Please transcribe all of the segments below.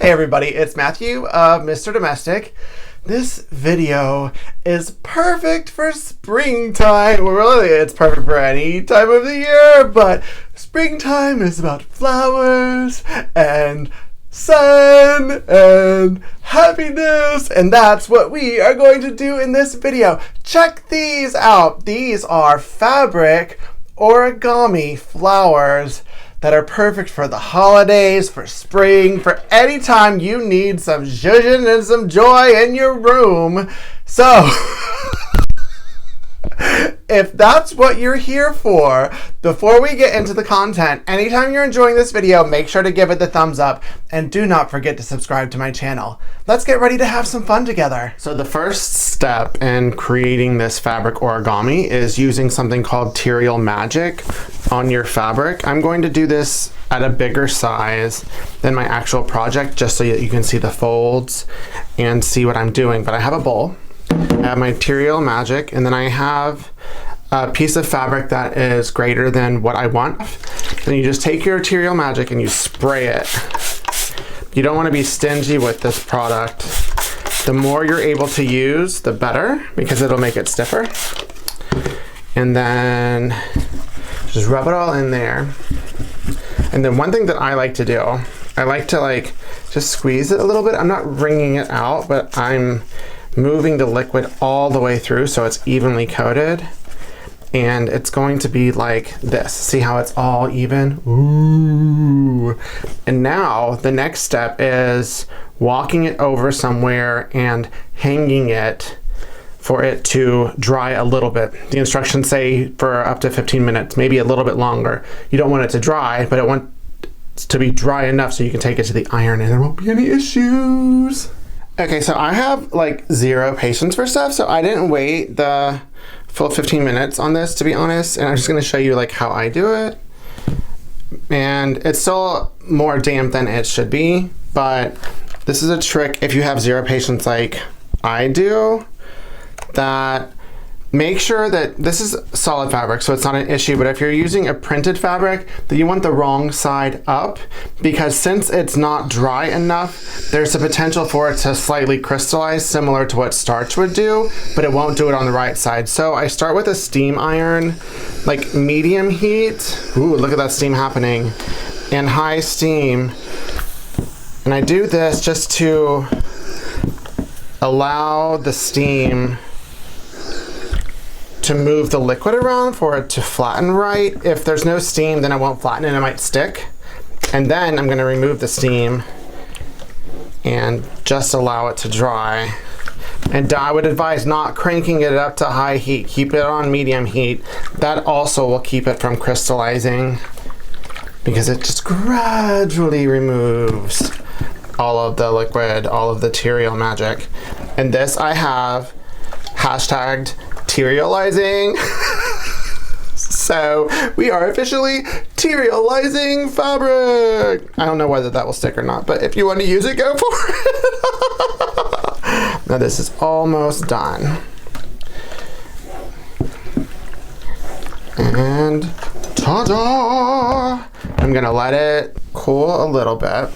Hey everybody, it's Matthew of Mr. Domestic. This video is perfect for springtime. Well, really, it's perfect for any time of the year, but springtime is about flowers and sun and happiness, and that's what we are going to do in this video. Check these out. These are fabric origami flowers that are perfect for the holidays, for spring, for any time you need some zhuzhin and some joy in your room. So, if that's what you're here for, before we get into the content, anytime you're enjoying this video, make sure to give it the thumbs up and do not forget to subscribe to my channel. Let's get ready to have some fun together. So the first step in creating this fabric origami is using something called Terial Magic on your fabric. I'm going to do this at a bigger size than my actual project just so that you can see the folds and see what I'm doing. But I have a bowl. I have my Terial Magic, and then I have a piece of fabric that is greater than what I want. Then you just take your Terial Magic and you spray it. You don't want to be stingy with this product. The more you're able to use, the better, because it'll make it stiffer. And then just rub it all in there. And then one thing that I like to do, I like to just squeeze it a little bit. I'm not wringing it out, but I'm moving the liquid all the way through so it's evenly coated. And it's going to be like this. See how it's all even? Ooh. And now the next step is walking it over somewhere and hanging it for it to dry a little bit. The instructions say for up to 15 minutes, maybe a little bit longer. You don't want it to dry, but it wants to be dry enough so you can take it to the iron and there won't be any issues. Okay, so I have zero patience for stuff, so I didn't wait the full 15 minutes on this, to be honest, and I'm just gonna show you how I do it. And it's still more damp than it should be, but this is a trick if you have zero patience like I do, that make sure that this is solid fabric, so it's not an issue, but if you're using a printed fabric, then you want the wrong side up, because since it's not dry enough, there's a potential for it to slightly crystallize, similar to what starch would do, but it won't do it on the right side. So I start with a steam iron, medium heat. Ooh, look at that steam happening. And high steam. And I do this just to allow the steam to move the liquid around for it to flatten right. If there's no steam, then it won't flatten and it might stick. And then I'm gonna remove the steam and just allow it to dry. And I would advise not cranking it up to high heat. Keep it on medium heat. That also will keep it from crystallizing because it just gradually removes all of the liquid, all of the Terial Magic. And this I have hashtagged Terializing. So we are officially Terializing fabric. I don't know whether that will stick or not, but if you want to use it, go for it. Now this is almost done. And ta-da! I'm gonna let it cool a little bit.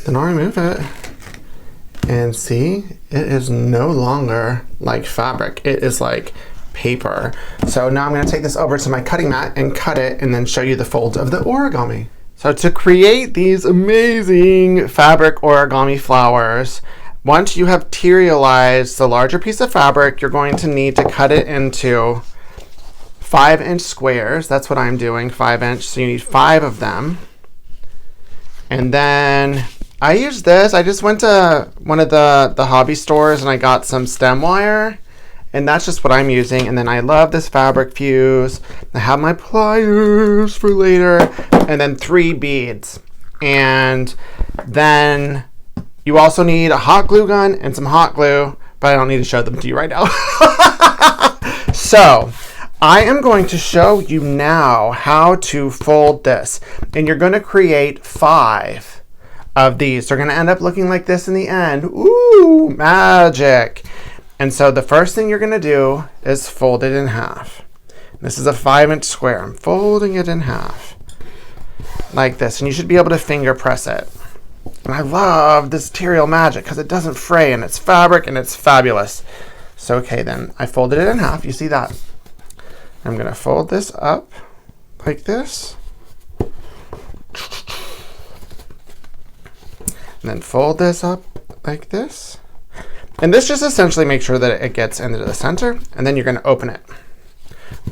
Then I'll remove it. And see, it is no longer like fabric. It is like paper. So now I'm going to take this over to my cutting mat and cut it and then show you the folds of the origami. So to create these amazing fabric origami flowers, once you have terialized the larger piece of fabric, you're going to need to cut it into 5-inch squares. That's what I'm doing, 5-inch. So you need 5 of them. And then I use this. I just went to one of the hobby stores and I got some stem wire, and that's just what I'm using. And then I love this fabric fuse. I have my pliers for later, and then 3 beads. And then you also need a hot glue gun and some hot glue, but I don't need to show them to you right now. So I am going to show you now how to fold this, and you're going to create 5 of these. They're going to end up looking like this in the end. Ooh, magic. And so the first thing you're going to do is fold it in half. This is a 5-inch square. I'm folding it in half like this, and you should be able to finger press it. And I love this Terial Magic because it doesn't fray and it's fabric and it's fabulous. So okay, then I folded it in half. You see that? I'm going to fold this up like this. And then fold this up like this. And this just essentially makes sure that it gets into the center. And then you're going to open it.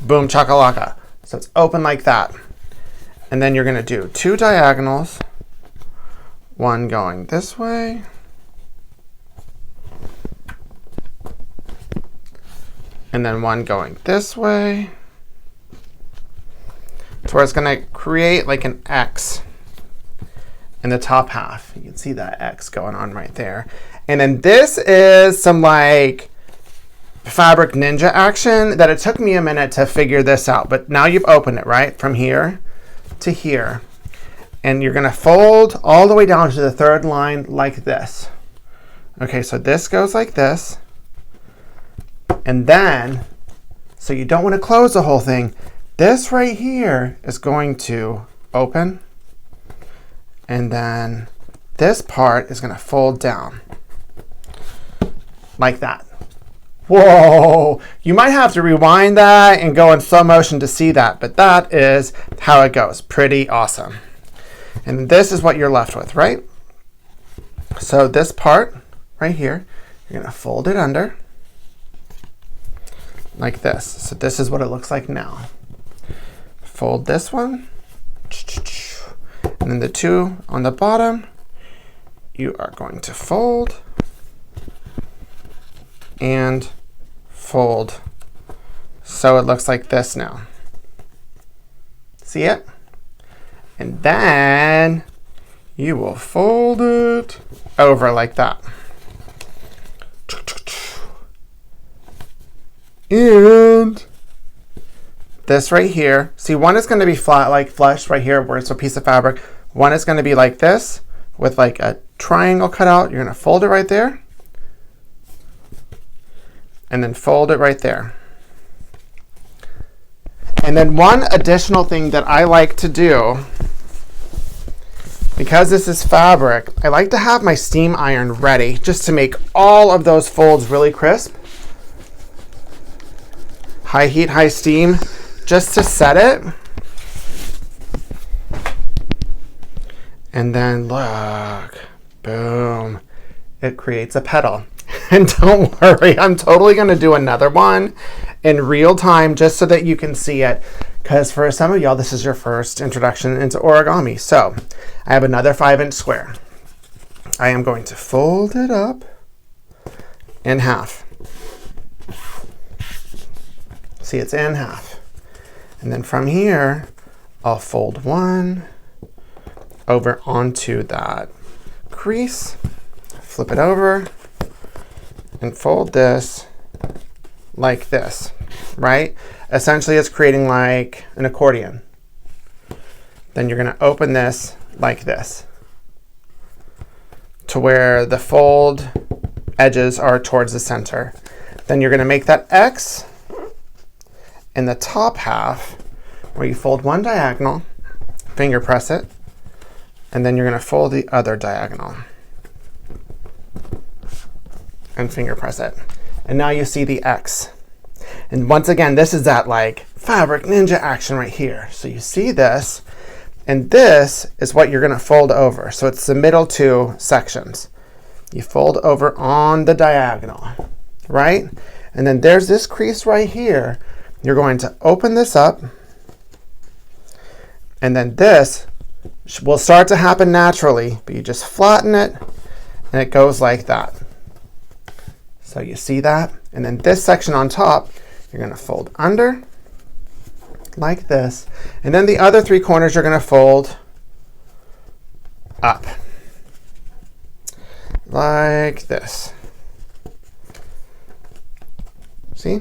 Boom, chakalaka. So it's open like that. And then you're going to do 2 diagonals. One going this way. And then one going this way. So where it's going to create like an X in the top half. You can see that X going on right there. And then this is some like fabric ninja action that it took me a minute to figure this out. But now you've opened it, right? From here to here. And you're going to fold all the way down to the 3rd line like this. Okay, so this goes like this. And then, so you don't want to close the whole thing, this right here is going to open. And then this part is going to fold down like that. Whoa! You might have to rewind that and go in slow motion to see that, but that is how it goes. Pretty awesome. And this is what you're left with, right? So this part right here, you're going to fold it under like this. So this is what it looks like now. Fold this one. And then the 2 on the bottom, you are going to fold and fold. So it looks like this now. See it? And then you will fold it over like that. And this right here, see, one is going to be flat, like flush right here where it's a piece of fabric. One is going to be like this with like a triangle cut out. You're going to fold it right there. And then fold it right there. And then one additional thing that I like to do, because this is fabric, I like to have my steam iron ready just to make all of those folds really crisp. High heat, high steam, just to set it. And then look, boom, it creates a petal. And don't worry, I'm totally going to do another one in real time just so that you can see it. Because for some of y'all, this is your first introduction into origami. So I have another 5-inch square. I am going to fold it up in half. See, it's in half. And then from here, I'll fold one over onto that crease, flip it over, and fold this like this, right? Essentially, it's creating like an accordion. Then you're going to open this like this to where the fold edges are towards the center. Then you're going to make that X in the top half where you fold one diagonal, finger press it, and then you're going to fold the other diagonal and finger press it. And now you see the X. And once again, this is that like fabric ninja action right here. So you see this, and this is what you're going to fold over. So it's the middle 2 sections. You fold over on the diagonal, right? And then there's this crease right here. You're going to open this up, and then this will start to happen naturally, but you just flatten it, and it goes like that. So you see that? And then this section on top, you're going to fold under like this, and then the other 3 corners you're going to fold up like this. See?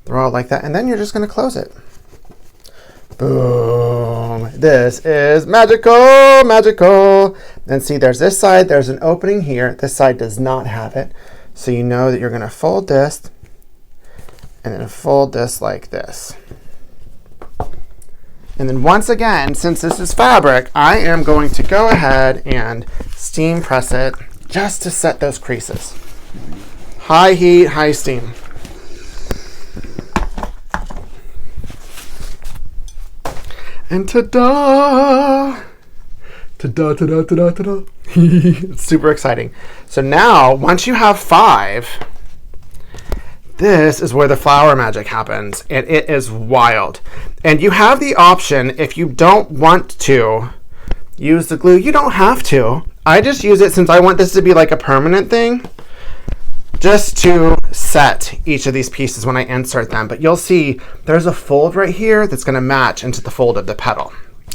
They're all like that, and then you're just going to close it. Boom. This is magical, magical. And see, there's this side, there's an opening here. This side does not have it. So you know that you're going to fold this and then fold this like this. And then once again, since this is fabric, I am going to go ahead and steam press it just to set those creases. High heat, high steam. And ta-da! Ta-da, ta-da, ta-da, ta-da. It's super exciting. So now, once you have 5, this is where the flower magic happens, and it is wild. And you have the option, if you don't want to use the glue, you don't have to. I just use it since I want this to be like a permanent thing, just to set each of these pieces when I insert them. But you'll see there's a fold right here that's going to match into the fold of the petal.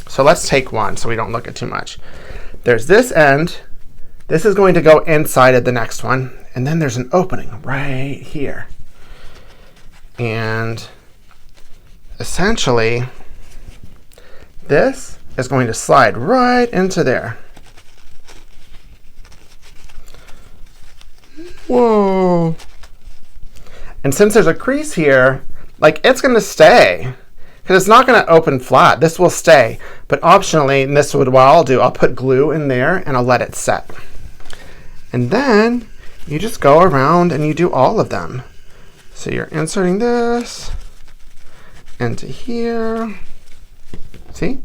So let's take one so we don't look at too much. There's this end. This is going to go inside of the next one. And then there's an opening right here. And essentially, this is going to slide right into there. Whoa. And since there's a crease here, like, it's going to stay. Because it's not going to open flat. This will stay. But optionally, and this is what I'll do, I'll put glue in there and I'll let it set. And then you just go around and you do all of them. So you're inserting this into here. See?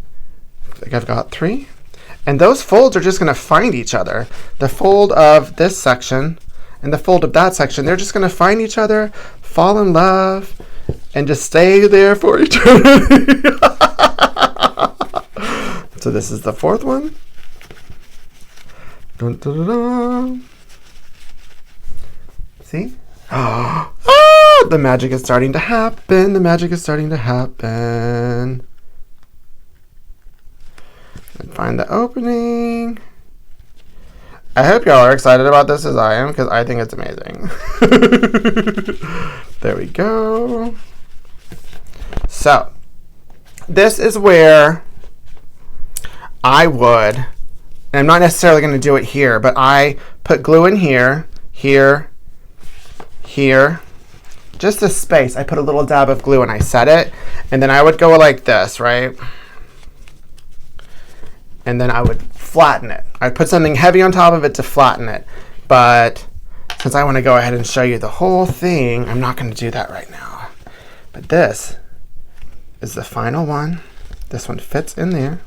Like I've got 3. And those folds are just going to find each other. The fold of this section and the fold of that section, they're just going to find each other, fall in love, and just stay there for eternity. So this is the 4th one. Dun, dun, dun, dun. See? Ah, the magic is starting to happen. The magic is starting to happen. And find the opening. I hope y'all are excited about this as I am, because I think it's amazing. There we go. So, this is where I would, and I'm not necessarily going to do it here, but I put glue in here, here, here, just a space. I put a little dab of glue and I set it, and then I would go like this, right? And then I would flatten it. I'd put something heavy on top of it to flatten it. But since I want to go ahead and show you the whole thing, I'm not going to do that right now. But this is the final one. This one fits in there.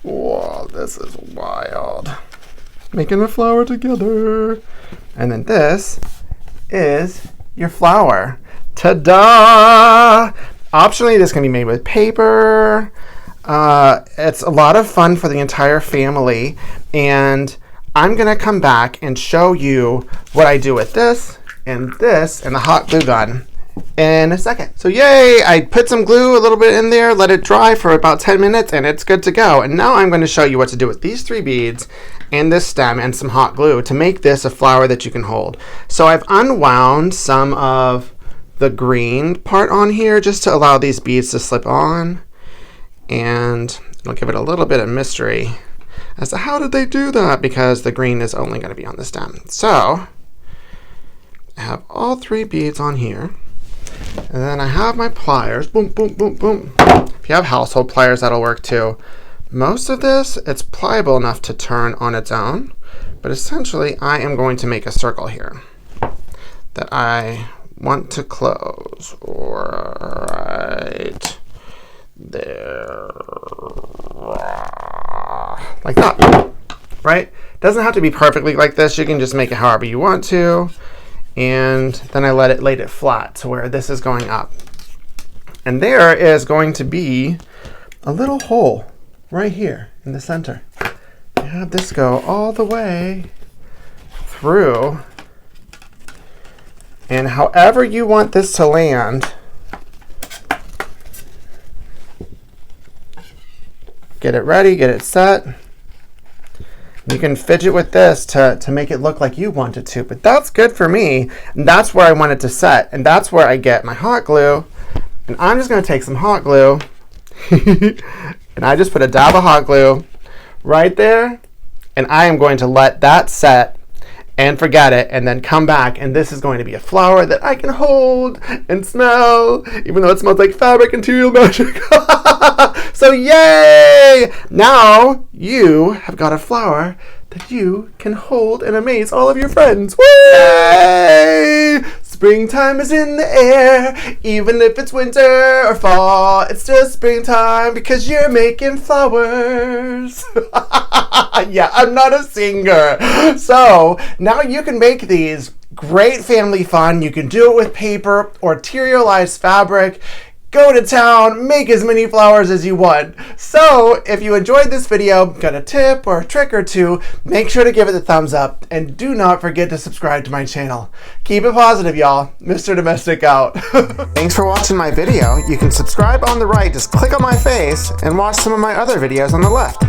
Whoa, this is wild. Making a flower together. And then this is your flower. Ta-da! Optionally, this can be made with paper. It's a lot of fun for the entire family. And I'm going to come back and show you what I do with this and the hot glue gun in a second. So yay! I put some glue a little bit in there, let it dry for about 10 minutes, and it's good to go. And now I'm going to show you what to do with these 3 beads and this stem and some hot glue to make this a flower that you can hold. So I've unwound some of the green part on here just to allow these beads to slip on, and I'll give it a little bit of mystery as to how did they do that, because the green is only going to be on the stem. So I have all 3 beads on here, and then I have my pliers. Boom, boom, boom, boom. If you have household pliers, that'll work too. Most of this, it's pliable enough to turn on its own, but essentially I am going to make a circle here that I want to close right there, like that, right? Doesn't have to be perfectly like this. You can just make it however you want to. And then I laid it flat to where this is going up. And there is going to be a little hole right here in the center. I have this go all the way through. And however you want this to land, get it ready, get it set. You can fidget with this to make it look like you want it to, but that's good for me. And that's where I want it to set. And that's where I get my hot glue. And I'm just going to take some hot glue and I just put a dab of hot glue right there. And I am going to let that set. and forget it, and then come back, and this is going to be a flower that I can hold and smell, even though it smells like fabric and Terial Magic. So yay! Now you have got a flower that you can hold and amaze all of your friends. Yay! Springtime is in the air, even if it's winter or fall, it's still springtime because you're making flowers. Yeah, I'm not a singer. So now you can make these great family fun. You can do it with paper or Terialized fabric. Go to town, make as many flowers as you want. So if you enjoyed this video, got a tip or a trick or two, make sure to give it a thumbs up and do not forget to subscribe to my channel. Keep it positive, y'all. Mr. Domestic out. Thanks for watching my video. You can subscribe on the right, just click on my face and watch some of my other videos on the left.